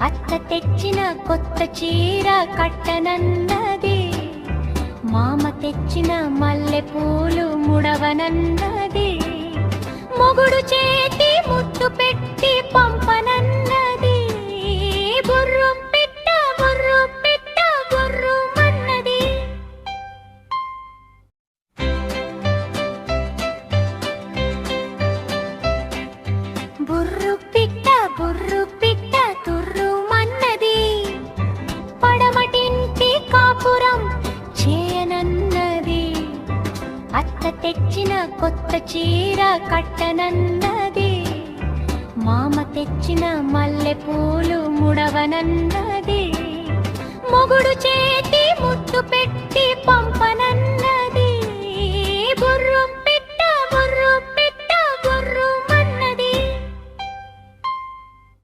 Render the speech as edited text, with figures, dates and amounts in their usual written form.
అత్త తెచ్చిన కొత్త చీర కట్టనన్నది, మామ తెచ్చిన మల్లె పూలు ముడవనన్నది, మొగుడు చేతి ముద్దు పెట్టి పంపనన్నది. బుర్రం పిట్ట బుర్రం పిట్ట బుర్రుమన్నది. బుర్రు పిట్ట తుర్రుమన్నది, పడమటింటి కాపురం చేయనన్నది, అత్త తెచ్చిన కొత్త చీర కట్టనన్నది, మామ తెచ్చిన మల్లె పూలు ముడవనన్నది, మొగుడు చేతి ముద్దు పెట్టి పంపనన్నది.